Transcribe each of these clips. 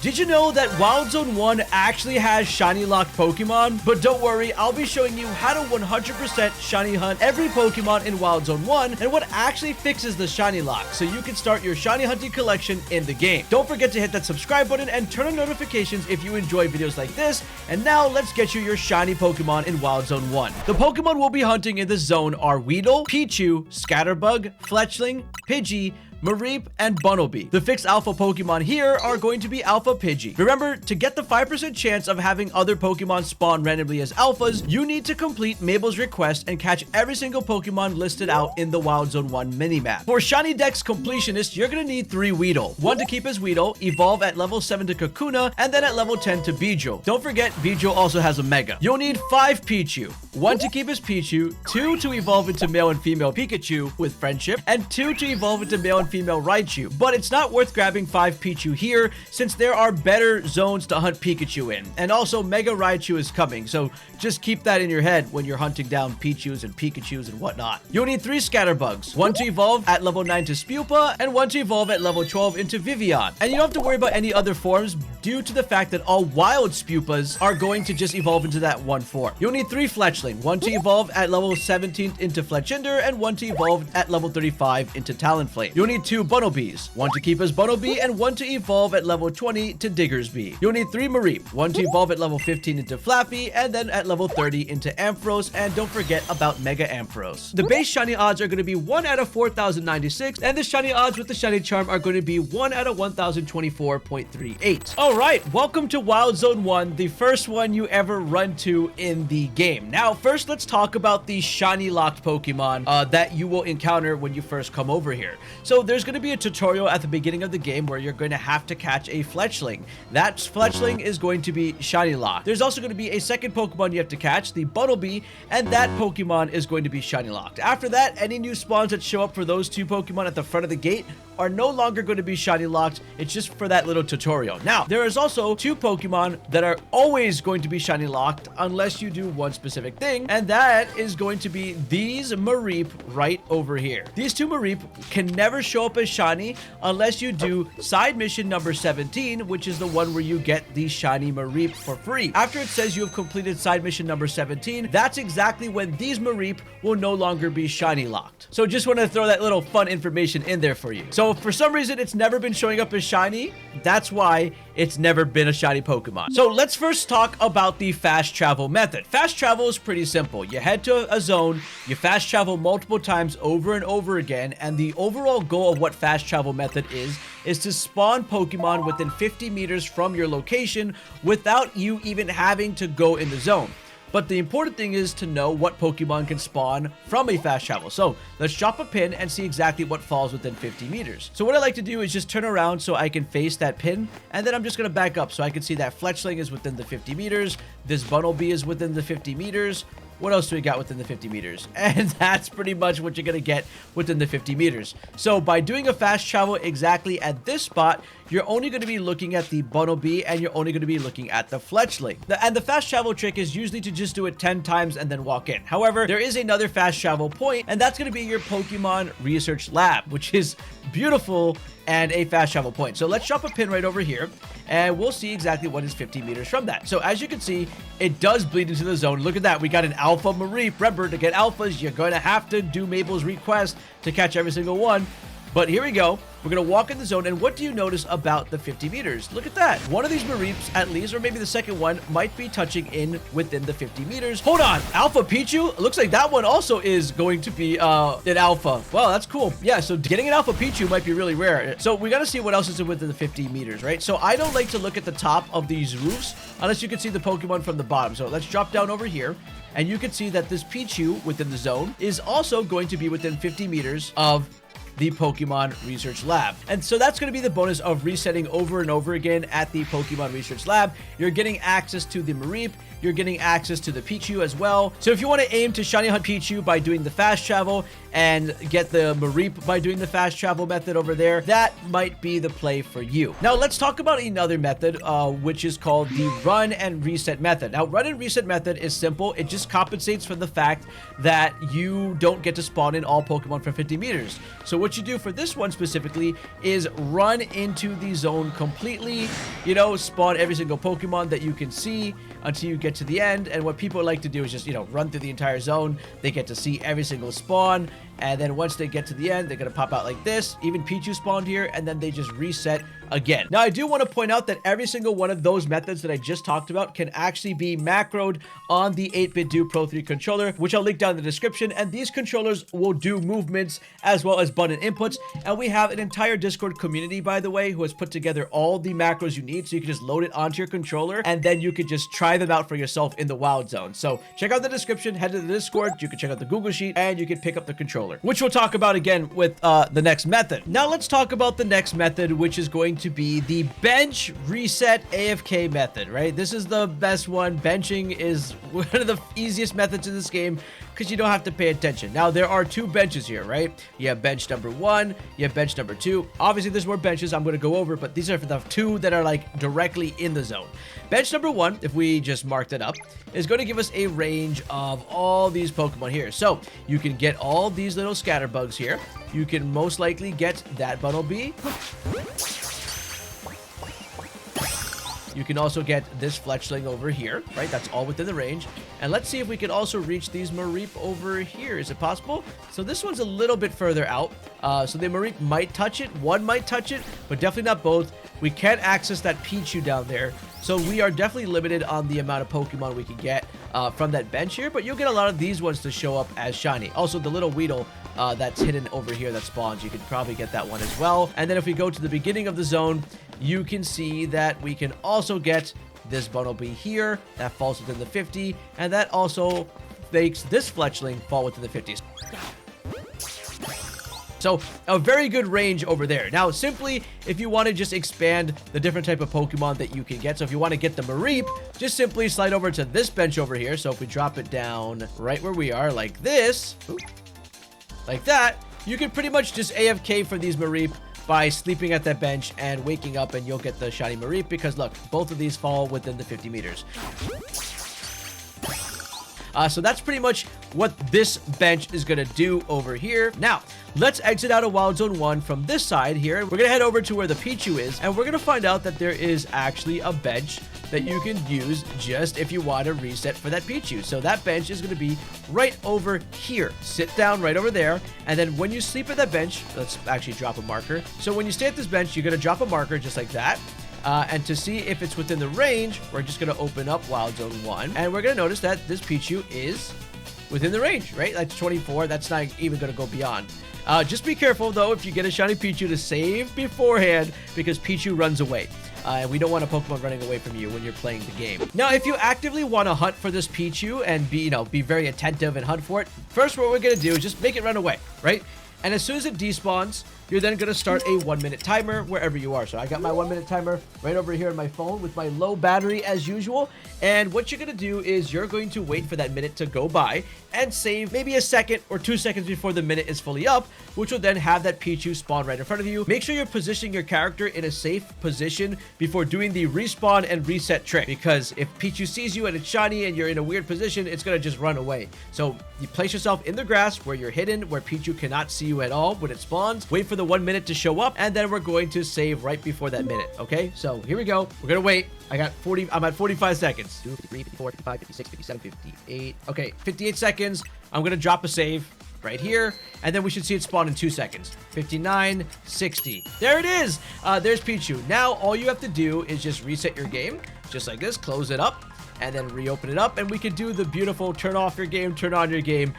Did you know that Wild Zone 1 actually has shiny locked Pokemon? But don't worry, I'll be showing you how to 100% shiny hunt every Pokemon in Wild Zone 1 and what actually fixes the shiny lock so you can start your shiny hunting collection in the game. Don't forget to hit that subscribe button and turn on notifications if you enjoy videos like this. And now let's get you your shiny Pokemon in Wild Zone 1. The Pokemon we'll be hunting in this zone are Weedle, Pichu, Scatterbug, Fletchling, Pidgey, Mareep, and Bunnelby. The fixed alpha Pokemon here are going to be Alpha Pidgey. Remember, to get the 5% chance of having other Pokemon spawn randomly as alphas, you need to complete Mabel's request and catch every single Pokemon listed out in the Wild Zone 1 minimap. For Shiny Dex Completionist, you're going to need 3 Weedle. 1 to keep as Weedle, evolve at level 7 to Kakuna, and then at level 10 to Bijou. Don't forget, Bijou also has a Mega. You'll need 5 Pichu. 1 to keep as Pichu, 2 to evolve into male and female Pikachu with friendship, and 2 to evolve into male and female Raichu. But it's not worth grabbing 5 Pichu here since there are better zones to hunt Pikachu in. And also Mega Raichu is coming, so just keep that in your head when you're hunting down Pichus and Pikachus and whatnot. You'll need 3 Scatterbugs, 1 to evolve at level 9 to Spupa, and 1 to evolve at level 12 into Vivian. And you don't have to worry about any other forms due to the fact that all wild Spupas are going to just evolve into that one form. You'll need 3 Fletchling, 1 to evolve at level 17 into Fletchinder, and 1 to evolve at level 35 into Talonflame. You'll need 2 Bunnelbys, 1 to keep as Bunnelby, and 1 to evolve at level 20 to Diggersby. You'll need 3 Mareep, 1 to evolve at level 15 into Flappy, and then at level 30 into Ampharos, and don't forget about Mega Ampharos. The base shiny odds are going to be 1 out of 4,096, and the shiny odds with the shiny charm are going to be 1 out of 1,024.38. Alright, welcome to Wild Zone 1, the first one you ever run to in the game. Now, first let's talk about the shiny locked Pokemon that you will encounter when you first come over here. So there's going to be a tutorial at the beginning of the game where you're going to have to catch a Fletchling. That Fletchling is going to be shiny locked. There's also going to be a second Pokemon you have to catch, the Bunnelby, and that Pokemon is going to be shiny locked. After that, any new spawns that show up for those 2 Pokemon at the front of the gate are no longer going to be shiny locked. It's just for that little tutorial. Now, there is also 2 Pokemon that are always going to be shiny locked unless you do one specific thing, and that is going to be these Mareep right over here. These 2 Mareep can never show up as shiny unless you do side mission number 17, which is the one where you get the shiny Mareep for free. After it says you have completed side mission number 17, that's exactly when these Mareep will no longer be shiny locked. So just want to throw that little fun information in there for you. So if for some reason it's never been showing up as shiny, that's why it's never been a shiny Pokemon. So let's first talk about the fast travel method. Fast travel is pretty simple. You head to a zone, you fast travel multiple times over and over again, and the overall goal of what fast travel method is to spawn Pokemon within 50 meters from your location without you even having to go in the zone. But the important thing is to know what Pokemon can spawn from a fast travel. So let's drop a pin and see exactly what falls within 50 meters. So what I like to do is just turn around so I can face that pin, and then I'm just going to back up so I can see that Fletchling is within the 50 meters. This Bunnelby is within the 50 meters. What else do we got within the 50 meters? And that's pretty much what you're going to get within the 50 meters. So by doing a fast travel exactly at this spot, you're only going to be looking at the Bunnelby and you're only going to be looking at the Fletchling. And the fast travel trick is usually to just do it 10 times and then walk in. However, there is another fast travel point, and that's going to be your Pokemon Research Lab, which is beautiful and a fast travel point. So let's drop a pin right over here and we'll see exactly what is 50 meters from that. So as you can see, it does bleed into the zone. Look at that. We got an Alpha Mareep. Remember, to get alphas, you're going to have to do Mabel's request to catch every single one. But here we go. We're going to walk in the zone, and what do you notice about the 50 meters? Look at that. One of these Mareeps, at least, or maybe the second one, might be touching in within the 50 meters. Hold on. Alpha Pichu? It looks like that one also is going to be an alpha. Wow, that's cool. Yeah, so getting an Alpha Pichu might be really rare. So we got to see what else is within the 50 meters, right? So I don't like to look at the top of these roofs unless you can see the Pokemon from the bottom. So let's drop down over here, and you can see that this Pichu within the zone is also going to be within 50 meters of the Pokemon Research Lab. And so that's going to be the bonus of resetting over and over again at the Pokemon Research Lab. You're getting access to the Mareep, you're getting access to the Pichu as well. So if you want to aim to shiny hunt Pichu by doing the fast travel and get the Mareep by doing the fast travel method over there, that might be the play for you. Now let's talk about another method, which is called the run and reset method. Now run and reset method is simple. It just compensates for the fact that you don't get to spawn in all Pokemon for 50 meters. So what what you do for this one specifically is run into the zone completely, you know, spawn every single Pokemon that you can see until you get to the end. And what people like to do is just, you know, run through the entire zone. They get to see every single spawn, and then once they get to the end, they're gonna pop out like this. Even Pichu spawned here, and then they just reset again. Now, I do want to point out that every single one of those methods that I just talked about can actually be macroed on the 8BitDo Pro 3 controller, which I'll link down in the description. And these controllers will do movements as well as button inputs. And we have an entire Discord community, by the way, who has put together all the macros you need, so you can just load it onto your controller, and then you can just try them out for yourself in the wild zone. So check out the description, head to the Discord, you can check out the Google Sheet, and you can pick up the controller, which we'll talk about again with the next method. Now let's talk about the next method, which is going to be the bench reset AFK method, right? This is the best one. Benching is one of the easiest methods in this game because you don't have to pay attention. Now, there are two benches here, right? You have bench number 1, you have bench number 2. Obviously, there's more benches I'm going to go over, but these are for the 2 that are like directly in the zone. Bench number 1, if we just marked it up, is going to give us a range of all these Pokemon here. So you can get all these little Scatterbugs here. You can most likely get that Bunnelby. You can also get this Fletchling over here, right? That's all within the range. And let's see if we can also reach these Mareep over here. Is it possible? So this one's a little bit further out. So the Mareep might touch it. One might touch it, but definitely not both. We can't access that Pichu down there. So we are definitely limited on the amount of Pokemon we can get from that bench here. But you'll get a lot of these ones to show up as shiny. Also, the little Weedle that's hidden over here that spawns, you could probably get that one as well. And then if we go to the beginning of the zone, you can see that we can also get this Bunnelby here that falls within the 50, and that also makes this Fletchling fall within the 50s. So a very good range over there. Now, simply, if you want to just expand the different type of Pokemon that you can get, so if you want to get the Mareep, just simply slide over to this bench over here. So if we drop it down right where we are, like this, like that, you can pretty much just AFK for these Mareep by sleeping at that bench and waking up, and you'll get the Shiny Mareep because, look, both of these fall within the 50 meters. So that's pretty much what this bench is going to do over here. Now, let's exit out of Wild Zone 1 from this side here. We're going to head over to where the Pichu is, and we're going to find out that there is actually a bench that you can use just if you want to reset for that Pichu. So that bench is going to be right over here. Sit down right over there, and then when you sleep at that bench, let's actually drop a marker. So when you stay at this bench, you're going to drop a marker just like that. And to see if it's within the range, we're just going to open up Wild Zone 1. And we're going to notice that this Pichu is within the range, right? That's 24. That's not even going to go beyond. Just be careful, though, if you get a Shiny Pichu to save beforehand, because Pichu runs away. And we don't want a Pokemon running away from you when you're playing the game. Now, if you actively want to hunt for this Pichu and be very attentive and hunt for it, first what we're going to do is just make it run away, right? And as soon as it despawns, you're then going to start a 1-minute timer wherever you are. So I got my 1-minute timer right over here on my phone with my low battery as usual. And what you're going to do is you're going to wait for that minute to go by and save maybe a second or 2 seconds before the minute is fully up, which will then have that Pichu spawn right in front of you. Make sure you're positioning your character in a safe position before doing the respawn and reset trick, because if Pichu sees you and it's shiny and you're in a weird position, it's going to just run away. So you place yourself in the grass where you're hidden, where Pichu cannot see you at all when it spawns. Wait for the 1 minute to show up, and then we're going to save right before that minute. Okay, so here we go. We're gonna wait. I'm at 45 seconds. 2, 53, 54, 55, 56, 57, 58. Okay, 58 seconds. I'm gonna drop a save right here, and then we should see it spawn in 2 seconds. 59, 60. There it is. There's Pichu. Now all you have to do is just reset your game, just like this. Close it up, and then reopen it up, and we can do the beautiful turn off your game, turn on your game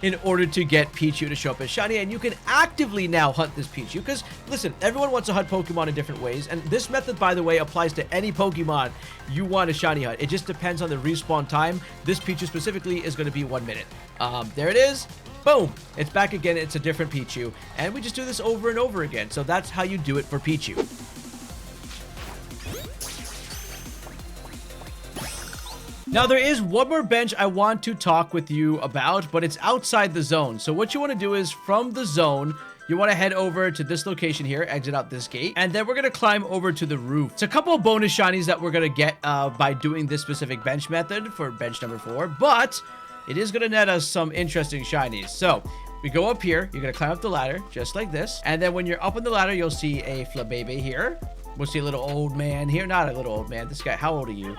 in order to get Pichu to show up as shiny. And you can actively now hunt this Pichu, because listen, everyone wants to hunt Pokemon in different ways, and this method, by the way, applies to any Pokemon you want to shiny hunt. It just depends on the respawn time. This Pichu specifically is going to be 1 minute. There it is. Boom, it's back again. It's a different Pichu, and we just do this over and over again. So that's how you do it for Pichu. Now, there is one more bench I want to talk with you about, but it's outside the zone. So what you want to do is, from the zone, you want to head over to this location here, exit out this gate, and then we're going to climb over to the roof. It's a couple of bonus shinies that we're going to get by doing this specific bench method for bench number 4, but it is going to net us some interesting shinies. So we go up here. You're gonna climb up the ladder just like this. And then when you're up on the ladder, you'll see a Flabébé here. We'll see a little old man here. Not a little old man. This guy, how old are you?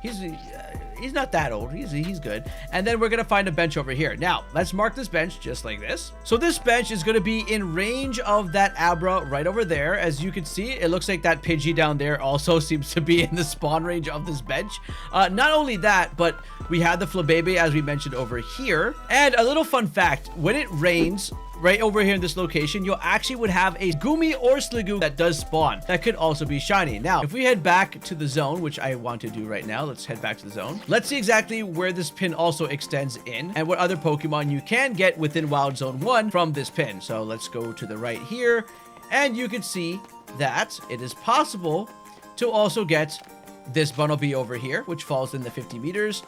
He's not that old. He's good. And then we're gonna find a bench over here. Now, let's mark this bench just like this. So this bench is gonna be in range of that Abra right over there. As you can see, it looks like that Pidgey down there also seems to be in the spawn range of this bench. Not only that, but we have the Flabébé, as we mentioned, over here. And a little fun fact, when it rains, right over here in this location, you'll actually would have a Goomy or Sligoo that does spawn. That could also be shiny. Now, if we head back to the zone, which I want to do right now, let's head back to the zone. Let's see exactly where this pin also extends in and what other Pokemon you can get within Wild Zone 1 from this pin. So let's go to the right here, and you can see that it is possible to also get this Bunnelby over here, which falls in the 50 meters,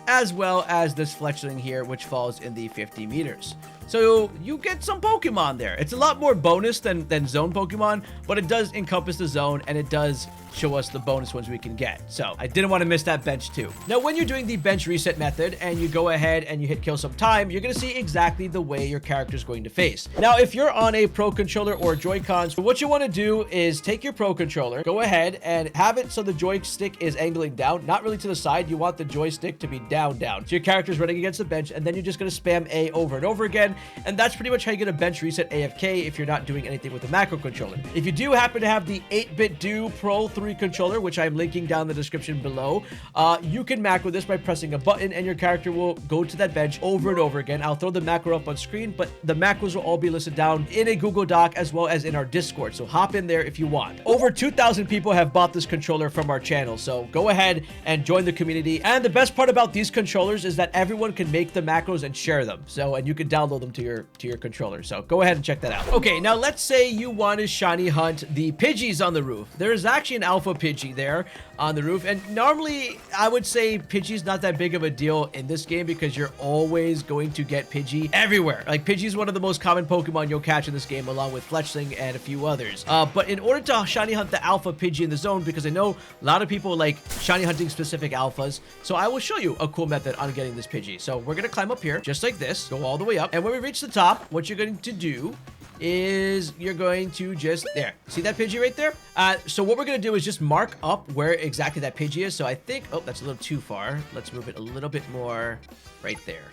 as well as this Fletchling here, which falls in the 50 meters. So you get some Pokemon there. It's a lot more bonus than zone Pokemon, but it does encompass the zone, and it does show us the bonus ones we can get. So I didn't want to miss that bench too. Now, when you're doing the bench reset method and you go ahead and you hit kill some time, you're going to see exactly the way your character is going to face. Now, if you're on a Pro Controller or Joy-Cons, what you want to do is take your Pro Controller, go ahead and have it so the joystick is angling down, not really to the side. You want the joystick to be down. So your character is running against the bench, and then you're just going to spam A over and over again. And that's pretty much how you get a bench reset AFK if you're not doing anything with the macro controller. If you do happen to have the 8BitDo Pro 3 controller, which I'm linking down in the description below, you can macro this by pressing a button, and your character will go to that bench over and over again. I'll throw the macro up on screen, but the macros will all be listed down in a Google Doc as well as in our Discord. So hop in there if you want. Over 2,000 people have bought this controller from our channel, so go ahead and join the community. And the best part about these controllers is that everyone can make the macros and share them. So, and you can download them to your controller. So go ahead and check that out. Okay, now let's say you want to shiny hunt the Pidgeys on the roof. There is actually an alpha Pidgey there on the roof, and normally I would say Pidgey's not that big of a deal in this game because you're always going to get Pidgey everywhere. Like, Pidgey's one of the most common Pokemon you'll catch in this game, along with Fletchling and a few others. But in order to shiny hunt the alpha Pidgey in the zone, because I know a lot of people like shiny hunting specific alphas, so I will show you a cool method on getting this Pidgey. So we're gonna climb up here just like this, go all the way up, and when we reach the top, what you're going to do is you're going to just, there, see that Pidgey right there? So what we're going to do is just mark up where exactly that Pidgey is. So I think, oh, that's a little too far. Let's move it a little bit more right there.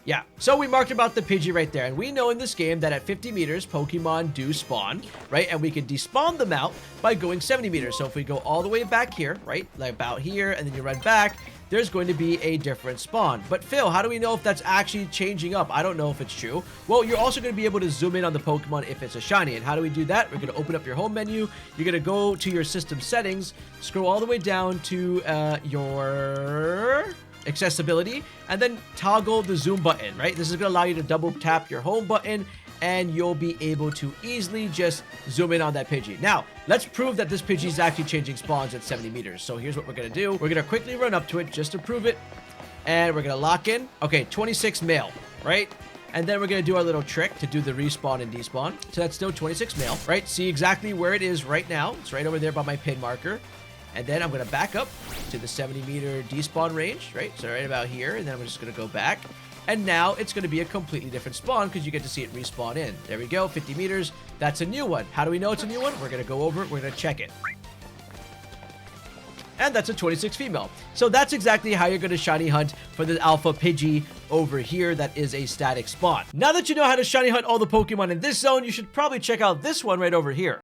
Yeah, so we marked about the Pidgey right there, and we know in this game that at 50 meters, Pokemon do spawn, right? And we can despawn them out by going 70 meters. So if we go all the way back here, right, like about here, and then you run back, there's going to be a different spawn. But Phil, how do we know if that's actually changing up? I don't know if it's true. Well, you're also going to be able to zoom in on the Pokemon if it's a shiny. And how do we do that? We're going to open up your home menu. You're going to go to your system settings, scroll all the way down to your accessibility, and then toggle the zoom button, right? This is going to allow you to double tap your home button, and you'll be able to easily just zoom in on that Pidgey. Now, let's prove that this Pidgey is actually changing spawns at 70 meters. So here's what we're going to do. We're going to quickly run up to it just to prove it, and we're going to lock in. Okay, 26 male, right? And then we're going to do our little trick to do the respawn and despawn. So that's still 26 male, right? See exactly where it is right now. It's right over there by my pin marker. And then I'm going to back up to the 70-meter despawn range, right? So right about here. And then I'm just going to go back. And now it's going to be a completely different spawn because you get to see it respawn in. There we go, 50 meters. That's a new one. How do we know it's a new one? We're going to go over it. We're going to check it. And that's a 26 female. So that's exactly how you're going to shiny hunt for the alpha Pidgey over here that is a static spawn. Now that you know how to shiny hunt all the Pokemon in this zone, you should probably check out this one right over here.